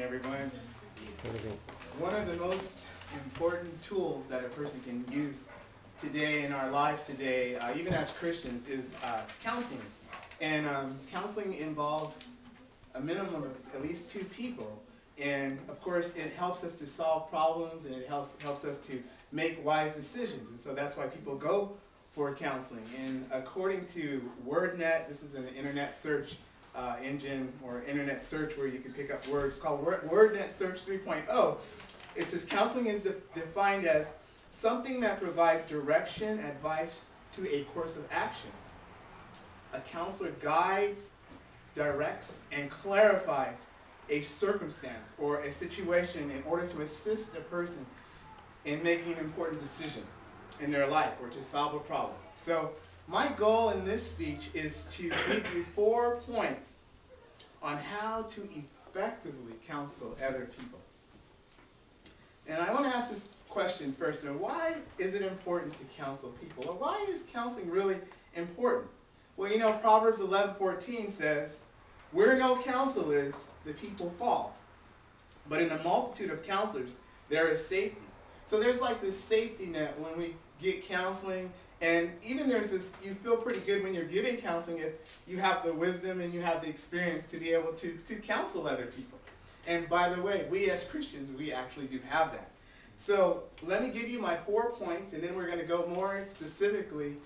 morning, everyone. One of the most important tools that a person can use today in our lives today, even as Christians, is counseling. And counseling involves a minimum of at least two people. And of course, it helps us to solve problems, and it helps us to make wise decisions. And so that's why people go for counseling. And according to WordNet, this is an internet search engine or internet search where you can pick up words called WordNet Search 3.0. It says counseling is defined as something that provides direction, advice to a course of action. A counselor guides, directs, and clarifies a circumstance or a situation in order to assist a person in making an important decision in their life or to solve a problem. So my goal in this speech is to give you 4 points on how to effectively counsel other people. And I want to ask this question first. So why is it important to counsel people? Or why is counseling really important? Well, you know, Proverbs 11:14 says, "Where no counsel is, the people fall. But in the multitude of counselors, there is safety." So there's like this safety net when we get counseling. And even there's this, you feel pretty good when you're giving counseling if you have the wisdom and you have the experience to be able to counsel other people. And by the way, we as Christians, we actually do have that. So let me give you my 4 points, and then we're going to go more specifically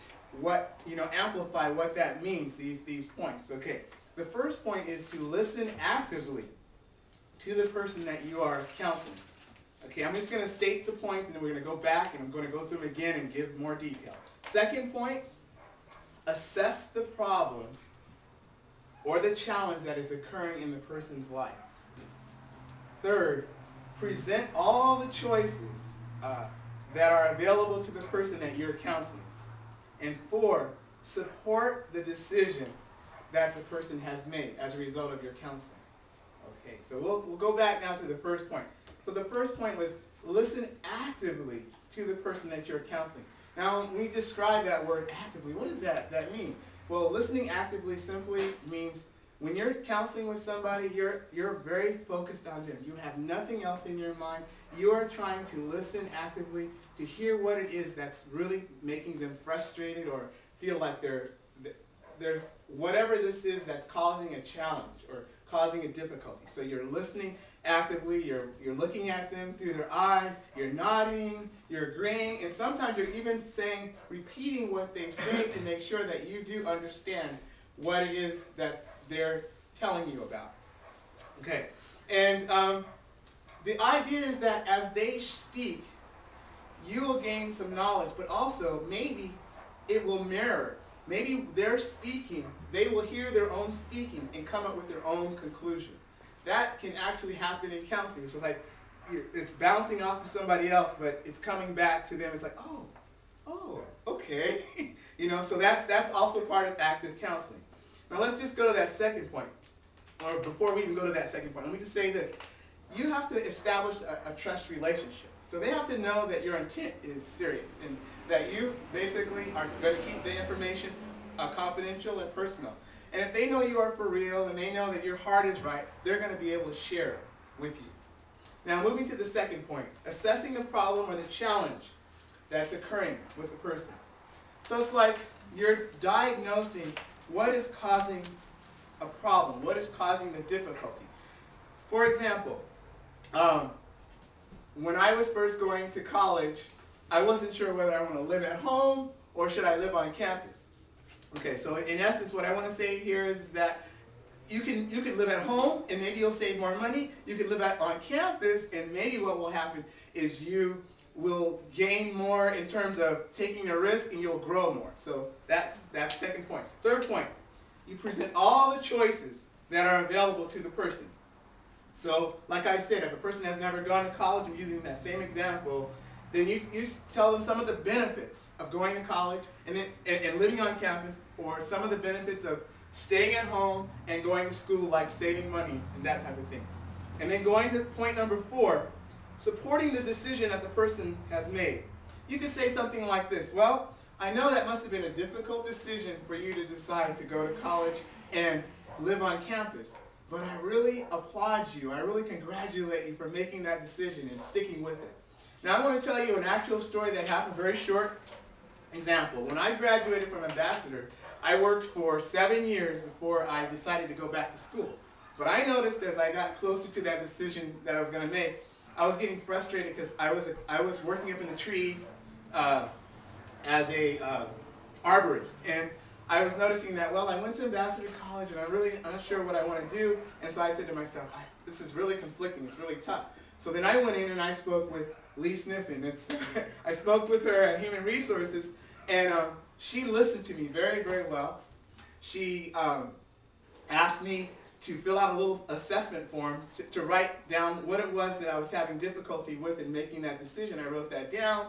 what, amplify what that means, these points. Okay, the first point is to listen actively to the person that you are counseling. Okay, I'm just going to state the points, and then we're going to go back, and I'm going to go through them again and give more detail. Second point, assess the problem or the challenge that is occurring in the person's life. Third, present all the choices that are available to the person that you're counseling. And 4, support the decision that the person has made as a result of your counseling. Okay, so we'll go back now to the first point. So the first point was listen actively to the person that you're counseling. Now, when we describe that word actively, what does that mean? Well, listening actively simply means when you're counseling with somebody, you're very focused on them. You have nothing else in your mind. You are trying to listen actively to hear what it is that's really making them frustrated or feel like there's whatever this is that's causing a challenge or causing a difficulty. So you're listening actively, you're looking at them through their eyes, you're nodding, you're agreeing, and sometimes you're even repeating what they say to make sure that you do understand what it is that they're telling you about. Okay, and the idea is that as they speak, you will gain some knowledge, but also maybe it will mirror. Maybe they're speaking, they will hear their own speaking and come up with their own conclusion. That can actually happen in counseling. It's just like it's bouncing off of somebody else, but it's coming back to them. It's like, oh, okay. So that's also part of active counseling. Now let's just go to that second point. Or before we even go to that second point, let me just say this. You have to establish a trust relationship. So they have to know that your intent is serious and that you basically are going to keep the information confidential and personal. And if they know you are for real and they know that your heart is right, they're going to be able to share it with you. Now moving to the second point, assessing the problem or the challenge that's occurring with the person. So it's like you're diagnosing what is causing a problem, what is causing the difficulty. For example, when I was first going to college, I wasn't sure whether I want to live at home or should I live on campus. Okay, so in essence, what I want to say here is that you can live at home and maybe you'll save more money. You can live on campus and maybe what will happen is you will gain more in terms of taking a risk and you'll grow more. So that's second point. Third point, you present all the choices that are available to the person. So like I said, if a person has never gone to college, I'm using that same example, then you tell them some of the benefits of going to college and living on campus, or some of the benefits of staying at home and going to school, like saving money and that type of thing. And then going to point number 4, supporting the decision that the person has made. You could say something like this: well, I know that must have been a difficult decision for you to decide to go to college and live on campus, but I really applaud you. I really congratulate you for making that decision and sticking with it. Now, I want to tell you an actual story that happened, very short example. When I graduated from ambassador, I worked for 7 years before I decided to go back to school. But I noticed as I got closer to that decision that I was going to make, I was getting frustrated because I was working up in the trees as a arborist. And I was noticing that, well, I went to Ambassador College and I'm really unsure what I want to do. And so I said to myself, this is really conflicting. It's really tough. So then I went in and I spoke with Lee Sniffen. I spoke with her at Human Resources, and she listened to me very, very well. She asked me to fill out a little assessment form to write down what it was that I was having difficulty with in making that decision. I wrote that down,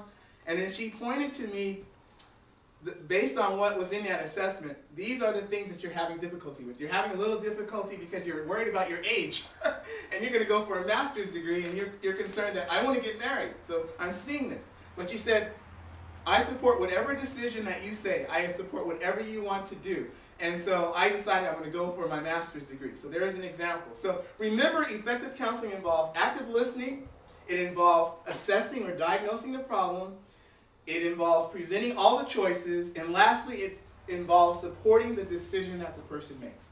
and then she pointed to me, based on what was in that assessment, these are the things that you're having difficulty with. You're having a little difficulty because you're worried about your age, and you're going to go for a master's degree, and you're concerned that I want to get married, so I'm seeing this. But she said, I support whatever decision that you say. I support whatever you want to do. And so I decided I'm going to go for my master's degree. So there is an example. So remember, effective counseling involves active listening. It involves assessing or diagnosing the problem. It involves presenting all the choices. And lastly, it involves supporting the decision that the person makes.